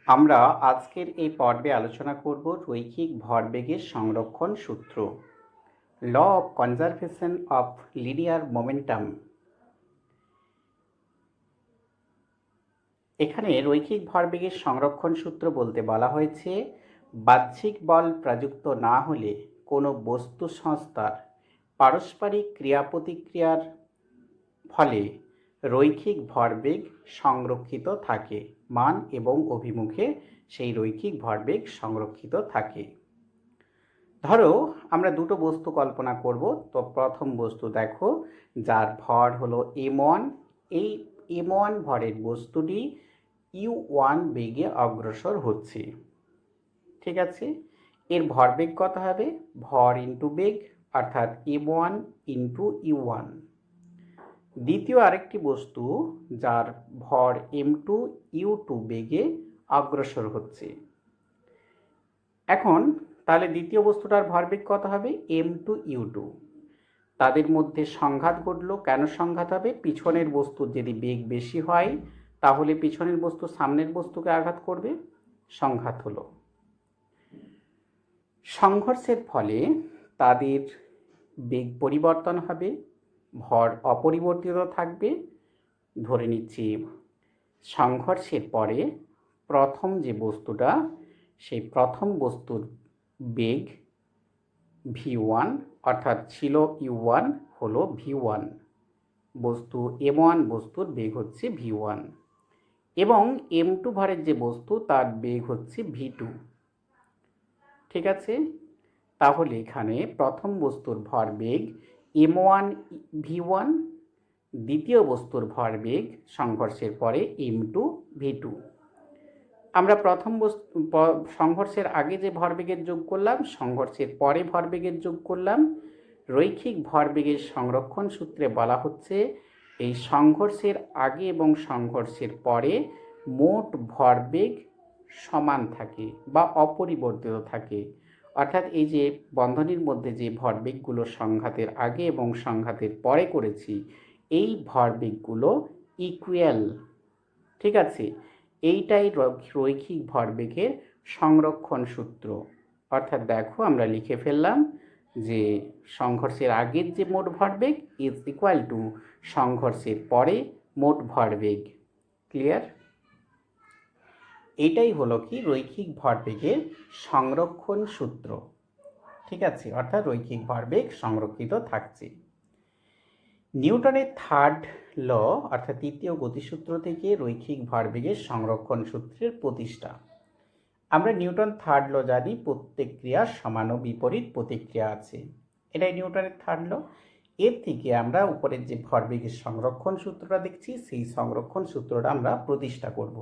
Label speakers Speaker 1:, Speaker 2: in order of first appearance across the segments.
Speaker 1: আমরা আজকের এই পর্বে আলোচনা করব রৈখিক ভরবেগের সংরক্ষণ সূত্র, law of conservation of linear momentum. এখানে রৈখিক ভরবেগের সংরক্ষণ সূত্র বলতে বলা হয়েছে, বাহ্যিক বল প্রযুক্ত না হলে কোনো বস্তু সংস্থার পারস্পরিক ক্রিয়া প্রতিক্রিয়ার ফলে রৈখিক ভরবেগ সংরক্ষিত থাকে, মান এবং অভিমুখে সেই রৈখিক ভরবেগ সংরক্ষিত থাকে। ধরো আমরা দুটো বস্তু কল্পনা করব। তো প্রথম বস্তু দেখো, যার ভর হলো m1। এই m1 ভরের বস্তুটি u1 বেগে অগ্রসর হচ্ছে। ঠিক আছে, এর ভরবেগ কত হবে? ভর ইন্টু বেগ, অর্থাৎ m1 ইন্টু u1। দ্বিতীয় আরেকটি বস্তু যার ভর m2 u2 বেগে অগ্রসর হচ্ছে। এখন তাহলে দ্বিতীয় বস্তুটার ভরবেগ কত হবে? m2 u2। তাদের মধ্যে সংঘাত ঘটলো। কেন সংঘাত হবে? পিছনের বস্তুর যদি বেগ বেশি হয় তাহলে পিছনের বস্তু সামনের বস্তুকে আঘাত করবে, সংঘাত হলো। সংঘর্ষের ফলে তাদের বেগ পরিবর্তন হবে, ভর অপরিবর্তিত থাকবে। ধরে নিচ্ছি সংঘর্ষের পরে প্রথম যে বস্তুটা, সেই প্রথম বস্তুর বেগ v1, অর্থাৎ ছিল u1, হলো v1। বস্তু m1 বস্তুর বেগ হচ্ছে v1 এবং m2 ভরের যে বস্তু তার বেগ হচ্ছে v2। ঠিক আছে, তাহলে এখানে প্রথম বস্তুর ভরবেগ m1 v1, দ্বিতীয় বস্তুর ভরবেগ সংঘর্ষের পরে m2 v2। আমরা প্রথম সংঘর্ষের আগে যে ভরবেগের যোগ করলাম, সংঘর্ষের পরে ভরবেগের যোগ করলাম। রৈখিক ভরবেগের সংরক্ষণ সূত্রে বলা হচ্ছে, এই সংঘর্ষের আগে এবং সংঘর্ষের পরে মোট ভরবেগ সমান থাকে বা অপরিবর্তিত থাকে। অর্থাৎ এই যে বন্ধনীর মধ্যে যে ভরবেগগুলো সংঘাতের আগে এবং সংঘাতের পরে করেছি, এই ভরবেগগুলো ইকুয়াল। ঠিক আছে, এইটাই রৈখিক ভরবেগের সংরক্ষণ সূত্র। অর্থাৎ দেখো আমরা লিখে ফেললাম যে সংঘর্ষের আগের যে মোট ভরবেগ ইজ ইকুয়াল টু সংঘর্ষের পরে মোট ভরবেগ। ক্লিয়ার? এইটাই হলো কি রৈখিক ভরবেগের সংরক্ষণ সূত্র। ঠিক আছে, অর্থাৎ রৈখিক ভরবেগ সংরক্ষিত থাকছে। নিউটনের থার্ড ল অর্থাৎ তৃতীয় গতিসূত্র থেকে রৈখিক ভরবেগের সংরক্ষণ সূত্রের প্রতিষ্ঠা। আমরা নিউটন থার্ড ল জানি, প্রত্যেক ক্রিয়ার সমান ও বিপরীত প্রতিক্রিয়া আছে। এটাই নিউটনের থার্ড ল। এর থেকে আমরা উপরের যে ভরবেগের সংরক্ষণ সূত্রটা দেখছি, সেই সংরক্ষণ সূত্রটা আমরা প্রতিষ্ঠা করব।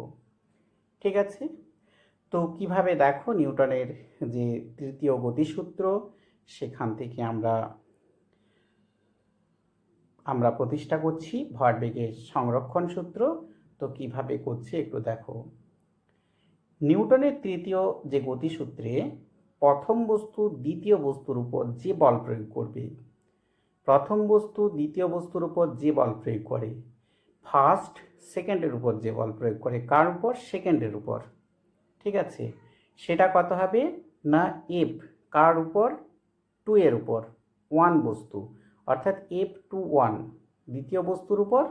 Speaker 1: ঠিক আছে, তো কিভাবে দেখো, নিউটনের যে তৃতীয় গতিসূত্র সেখান থেকে আমরা প্রতিষ্ঠা করছি ভরবেগের সংরক্ষণ সূত্র। তো কিভাবে করছি একটু দেখো। নিউটনের তৃতীয় যে গতিসূত্রে প্রথম বস্তু দ্বিতীয় বস্তুর উপর যে বল প্রয়োগ করবে, প্রথম বস্তু দ্বিতীয় বস্তুর উপর যে বল প্রয়োগ করে, ফার্স্ট সেকেন্ডের উপর যে বল প্রয়োগ করে, কার উপর? সেকেন্ডের উপর। ঠিক আছে, সেটা কত হবে না এফ, কার উপর? 2 এর উপর, 1 বস্তু, অর্থাৎ F21 দ্বিতীয় বস্তুর উপর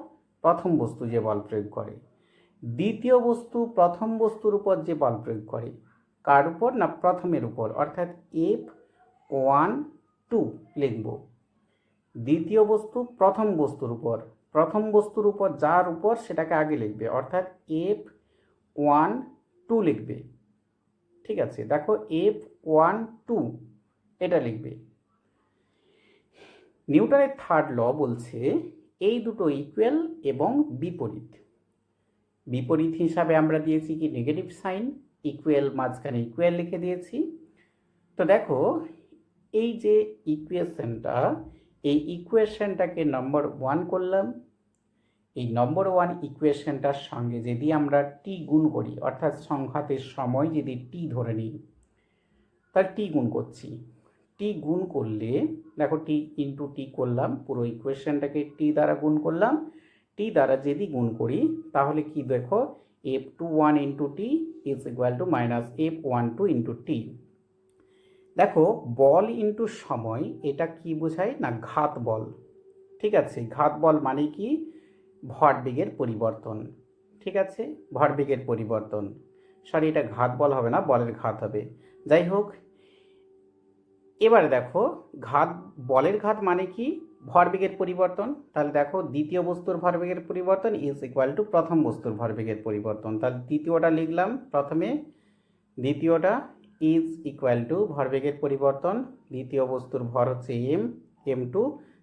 Speaker 1: প্রথম বস্তু যে বল প্রয়োগ করে। দ্বিতীয় বস্তু প্রথম বস্তুর উপর যে বল প্রয়োগ করে, কার উপর? না প্রথমের উপর, অর্থাৎ F12 লিখব। দ্বিতীয় বস্তু প্রথম বস্তুর উপর, প্রথম বস্তুর উপর যার উপর সেটাকে আগে লিখবে, অর্থাৎ F12 লিখবে। ঠিক আছে, দেখো F12 এটা লিখবে। নিউটনের থার্ড ল বলছে এই দুটো ইকুয়াল এবং বিপরীত। বিপরীত হিসাবে আমরা দিয়েছি কি নেগেটিভ সাইন, ইকুয়াল মাঝখানে ইকুয়াল লিখে দিয়েছি। তো দেখো এই যে ইকুয়েশনটা, এই ইকুয়েশনটাকে নম্বর 1 করলাম। এই নম্বর 1 ইকুয়েশনটার সঙ্গে যদি আমরা টি গুণ করি, অর্থাৎ সংঘাতের সময় যদি টি ধরে নিই, তাহলে টি গুণ করছি। টি গুণ করলে দেখো টি ইন্টু টি করলাম, পুরো ইকুয়েশনটাকে টি দ্বারা গুণ করলাম। টি দ্বারা যদি গুণ করি তাহলে কি দেখো F21 into T is equal to minus F12 into T. দেখো বল ইন্টু সময় এটা কি বোঝায় না, ঘাত বল। ঠিক আছে, ঘাত বল মানে কি, ভরবেগের পরিবর্তন। ঠিক আছে, ভরবেগের পরিবর্তন, সরি এটা ঘাত বল হবে না, বলের ঘাত হবে। যাই হোক, এবারে দেখো ঘাত, বলের ঘাত মানে কি, ভরবেগের পরিবর্তন। তাহলে দেখো দ্বিতীয় বস্তুর ভরবেগের পরিবর্তন ইজ ইকুয়াল টু প্রথম বস্তুর ভরবেগের পরিবর্তন। তাহলে দ্বিতীয়টা লিখলাম প্রথমে, দ্বিতীয়টা ইজ ইকুয়াল টু ভরবেগের পরিবর্তন, দ্বিতীয় বস্তুর ভর হচ্ছে m2,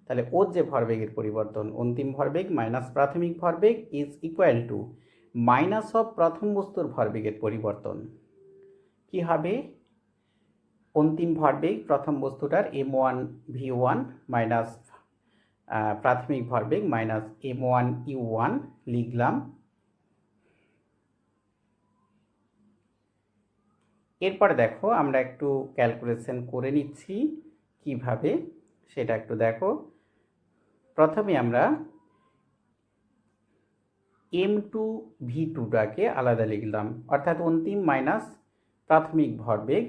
Speaker 1: তাহলে ওর যে ভরবেগের পরিবর্তন অন্তিম ভরবেগ মাইনাস প্রাথমিক ভরবেগ is equal to minus of প্রথম বস্তুর ভরবেগের পরিবর্তন। কি হবে, অন্তিম ভরবেগ প্রথম বস্তুটার m1v1 মাইনাস প্রাথমিক ভরবেগ মাইনাস m1u1 লিখলাম। এরপরে দেখো আমরা একটু ক্যালকুলেশন করে নিচ্ছি কিভাবে, সেটা একটু দেখো। প্রথমে আমরা m2v2টাকে আলাদা লিখলাম, অর্থাৎ অন্তিম মাইনাস প্রাথমিক ভরবেগ।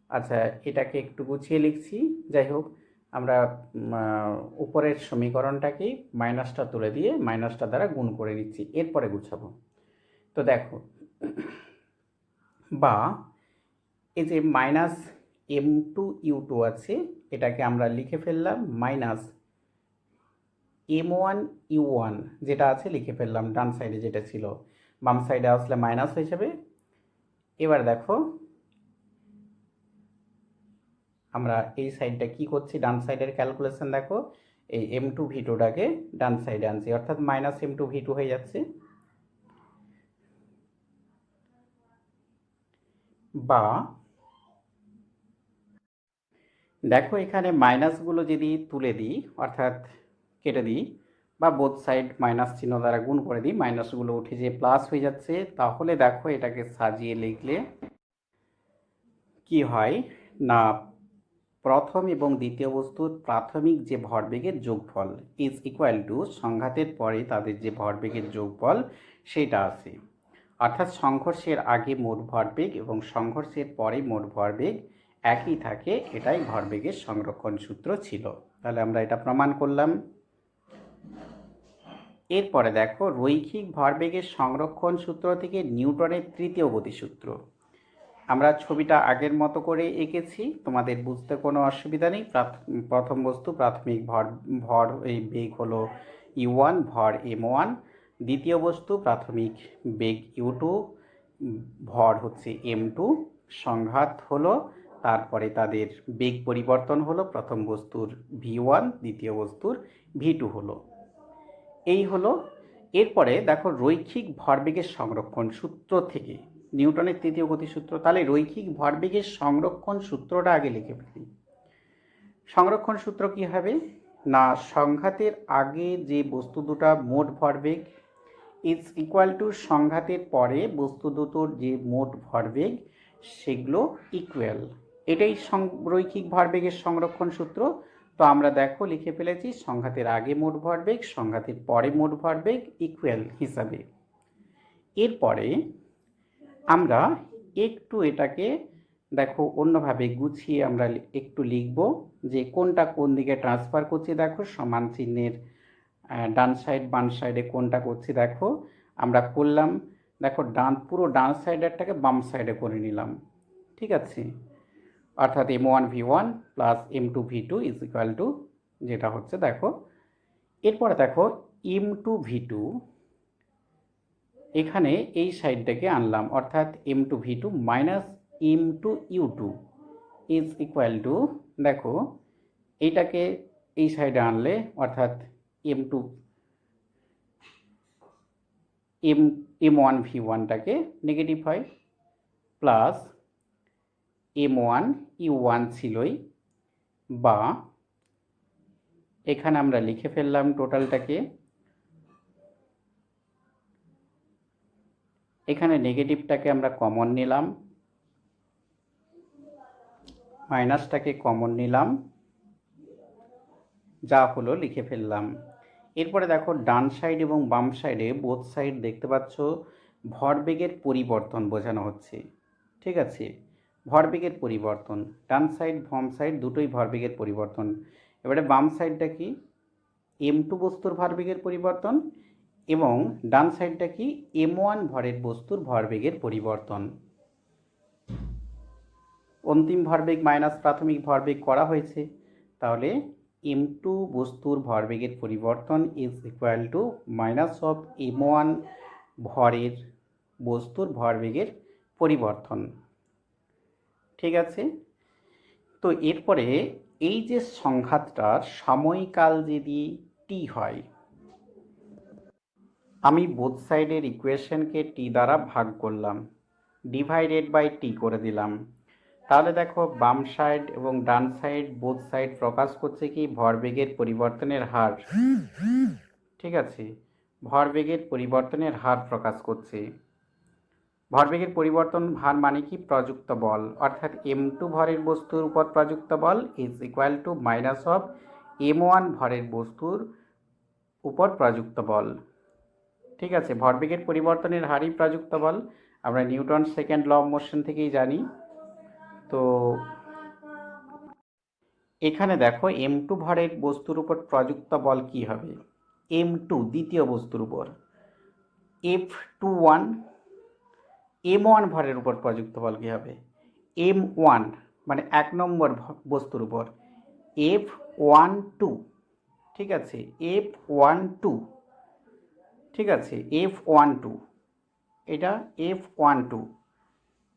Speaker 1: আচ্ছা, এটাকে একটু গুছিয়ে লিখছি। যাই হোক, আমরা উপরের সমীকরণটাকেই মাইনাসটা তুলে দিয়ে মাইনাসটা দ্বারা গুণ করে নিচ্ছি, এরপরে গুছাবো। তো দেখো, বা এই যে মাইনাস m2u2 আছে, এটাকে আমরা লিখে ফেললাম মাইনাস m1u1 যেটা আছে লিখে ফেললাম, ডান সাইডে যেটা ছিল, বাম সাইডে আসলে মাইনাস হয়ে যাবে। এবার দেখো আমরা এই সাইডটা কি করছি, ডান সাইডের ক্যালকুলেশন দেখো, এই m2v2টাকে ডান সাইডে আনছি, অর্থাৎ মাইনাস m2v2 হয়ে যাচ্ছে। বা দেখো এখানে মাইনাসগুলো যদি তুলে দিই, অর্থাৎ কেটে দিই, বা বোথ সাইড মাইনাস চিহ্ন দ্বারা গুণ করে দিই, মাইনাসগুলো উঠে যে প্লাস হয়ে যাচ্ছে, তাহলে দেখো এটাকে সাজিয়ে লিখলে কি হয় না, প্রথম এবং দ্বিতীয় বস্তুর প্রাথমিক যে ভরবেগের যোগফল ইজ ইকুয়াল টু সংঘাতের পরে তাদের যে ভরবেগের যোগফল সেটা আছে। অর্থাৎ সংঘর্ষের আগে মোট ভরবেগ এবং সংঘর্ষের পরে মোট ভরবেগ একই থাকে, এটাই ভরবেগের সংরক্ষণ সূত্র ছিল। তাহলে আমরা এটা প্রমাণ করলাম। এরপরে দেখো রৈখিক ভরবেগের সংরক্ষণ সূত্র থেকে নিউটনের তৃতীয় গতিসূত্র। আমরা ছবিটা আগের মতো করে এঁকেছি, তোমাদের বুঝতে কোনো অসুবিধা নেই। প্রথম বস্তু প্রাথমিক ভর এই বেগ হলো u1, ভর m1, দ্বিতীয় বস্তু প্রাথমিক বেগ u2, ভর হচ্ছে m2, সংঘাত হলো, তারপরে তাদের বেগ পরিবর্তন হলো, প্রথম বস্তুর v1, দ্বিতীয় বস্তুর v2 হলো, এই হলো। এরপরে দেখো রৈখিক ভরবেগের সংরক্ষণ সূত্র থেকে নিউটনের তৃতীয় গতিসূত্র, তাহলে রৈখিক ভরবেগের সংরক্ষণ সূত্রটা আগে লিখে ফেলি। সংরক্ষণ সূত্র কি হবে না, সংঘাতের আগে যে বস্তু দুটা মোট ভরবেগ ইজ ইকুয়াল টু সংঘাতের পরে বস্তু দুটোর যে মোট ভরবেগ সেগুলো ইকুয়াল, এটাই রৈখিক ভরবেগের সংরক্ষণ সূত্র। তো আমরা দেখো লিখে ফেলেছি সংঘাতের আগে মোট ভরবেগ সংঘাতের পরে মোট ভরবেগ ইকুয়াল হিসাবে। এরপরে আমরা একটু এটাকে দেখো অন্যভাবে গুছিয়ে আমরা একটু লিখব যে কোনটা কোন দিকে ট্রান্সফার করছি। দেখো সমান চিহ্নের ডান সাইড বাম সাইডে কোনটা করছি দেখো আমরা করলাম। দেখো পুরো ডান সাইডেরটাকে বাম সাইডে করে নিলাম, ঠিক আছে, অর্থাৎ m1v1 plus m2v2 is equal two যেটা হচ্ছে দেখো। এরপরে দেখো m2v2 এখানে এই সাইডটাকে আনলাম, অর্থাৎ m2v2 minus m2u2 is equal two দেখো এইটাকে এই সাইডে আনলে অর্থাৎ m1v1টাকে নেগেটিভ হয়, প্লাস m1u1 ছিলই, বা এখানে আমরা লিখে ফেললাম টোটালটাকে, এখানে নেগেটিভটাকে আমরা কমন নিলাম, মাইনাসটাকে কমন নিলাম, যা হলো লিখে ফেললাম। এরপরে দেখো ডান সাইড এবং বাম সাইডে বোথ সাইড দেখতে পাচ্ছ ভরবেগের পরিবর্তন বোঝানো হচ্ছে। ঠিক আছে, ভরবেগের পরিবর্তন, ডান সাইড বাম সাইড দুটোই ভরবেগের পরিবর্তন। এবারে বাম সাইডটা কি, m2 বস্তুর ভরবেগের পরিবর্তন, এবং ডান সাইডটা কি, m1 ভরের বস্তুর ভরবেগের পরিবর্তন। অন্তিম ভরবেগ মাইনাস প্রাথমিক ভরবেগ করা হয়েছে, তাহলে m2 বস্তুর ভরবেগের পরিবর্তন is equal to minus of m1 ভরের বস্তুর ভরবেগের পরিবর্তন। ঠিক আছে, তো এরপরে এই যে সংঘাতটার সময়কাল যদি টি হয়, আমি বোথ সাইডের ইকুয়েশনকে টি দ্বারা ভাগ করলাম, ডিভাইডেড বাই টি করে দিলাম। তাহলে দেখো বাম সাইড এবং ডান সাইড বোথ সাইড প্রকাশ করছে কি, ভরবেগের পরিবর্তনের হার। ঠিক আছে, ভরবেগের পরিবর্তনের হার প্রকাশ করছে। ভরবেগের পরিবর্তন হার মানে কি, প্রযুক্ত বল, অর্থাৎ m2 ভরের বস্তুর উপর প্রযুক্ত বল is equal to minus of m1 ভরের বস্তুর উপর প্রযুক্ত বল। ঠিক আছে, ভরবেগের পরিবর্তনের হারই প্রযুক্ত বল, আমরা Newton second law of motion থেকেই জানি। তো এখানে দেখো m2 ভরের বস্তুর উপর প্রযুক্ত বল কি হবে, m2 দ্বিতীয় বস্তুর উপর, F21 m1 ভরের উপর প্রযুক্ত বল কি হবে, m1 মানে 1 নম্বর বস্তুর উপর F12। ঠিক আছে, F12, ঠিক আছে, F12, এটা F12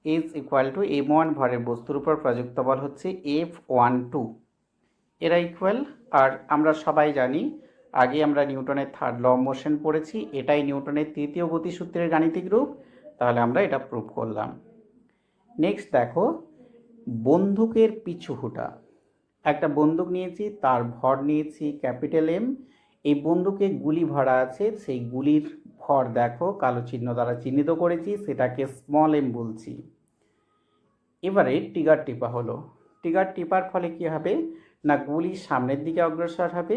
Speaker 1: is equal two m1 ভরের বস্তুর উপর প্রযুক্ত বল হচ্ছে F12, এরা ইকুয়াল। আর আমরা সবাই জানি, আগে আমরা নিউটনের থার্ড ল অফ মোশন পড়েছি, এটাই নিউটনের তৃতীয় গতিসূত্রের গাণিতিক রূপ, তাহলে আমরা এটা প্রুভ করলাম। নেক্সট দেখো, বন্দুকের পিছু হুটা। একটা বন্দুক নিয়েছি, তার ভর নিয়েছি ক্যাপিটাল এম, এই বন্দুকে গুলি ভরা আছে, সেই গুলির ভর দেখো কালো চিহ্ন দ্বারা চিহ্নিত করেছি, সেটাকে স্মল এম বলছি। এবারে ট্রিগার টিপা হলো, ট্রিগার টিপার ফলে কি হবে না, গুলি সামনের দিকে অগ্রসর হবে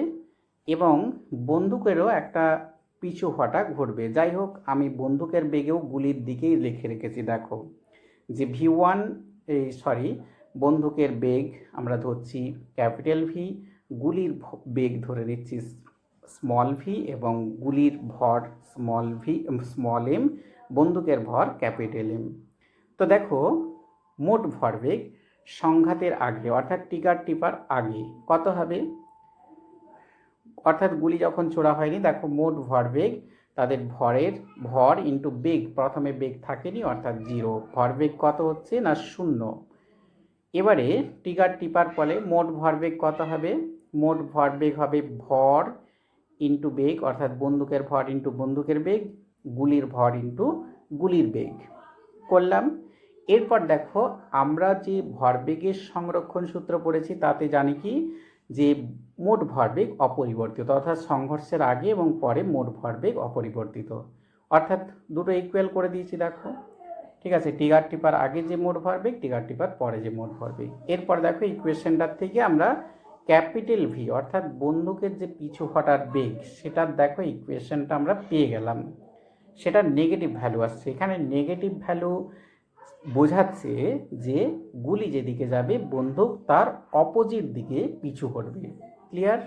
Speaker 1: এবং বন্দুকেরও একটা পিছু হটা ঘটবে। যাই হোক, আমি বন্দুকের বেগেও গুলির দিকেই লিখে রেখেছি, দেখো যে v1, বন্দুকের বেগ আমরা ধরছি ক্যাপিটাল ভি, গুলির বেগ ধরে নিচ্ছি স্মল ভি, এবং গুলির ভর স্মল এম, বন্দুকের ভর ক্যাপিটাল এম। তো দেখো মোট ভরবেগ সংঘাতের আগে অর্থাৎ ট্রিগার টিপার আগে কত হবে, অর্থাৎ গুলি যখন ছোড়া হয়নি, দেখো মোট ভরবেগ তাদের ভর ইন্টু বেগ, প্রথমে বেগ থাকেনি অর্থাৎ 0, ভরবেগ কত হচ্ছে না 0। এবারে ট্রিগার টিপার ফলে মোট ভরবেগ কত হবে, মোট ভরবেগ হবে ভর ইন্টু বেগ, অর্থাৎ বন্দুকের ভর ইন্টু বন্দুকের বেগ, গুলির ভর ইন্টু গুলির বেগ করলাম। এরপর দেখো আমরা যে ভরবেগের সংরক্ষণ সূত্র পড়েছি তাতে জানি কি, যে মোট ভরবেগ অপরিবর্তিত, অর্থাৎ সংঘর্ষের আগে এবং পরে মোট ভরবেগ অপরিবর্তিত, অর্থাৎ দুটো ইকুয়াল করে দিয়েছি দেখো। ঠিক আছে, ট্রিগার টিপার আগে যে মোট ভরবেগ, ট্রিগার টিপার পরে যে মোট ভরবেগ। এরপর দেখো ইকুয়েশনটার থেকে আমরা ক্যাপিটাল ভি অর্থাৎ বন্দুকের যে পিছু হটার বেগ, সেটার দেখো ইকুয়েশনটা আমরা পেয়ে গেলাম, সেটার নেগেটিভ ভ্যালু আসছে। এখানে নেগেটিভ ভ্যালু বোঝাচ্ছে যে গুলি যেদিকে যাবে বন্দুক তার অপোজিট দিকে পিছু করবে। ক্লিয়ার?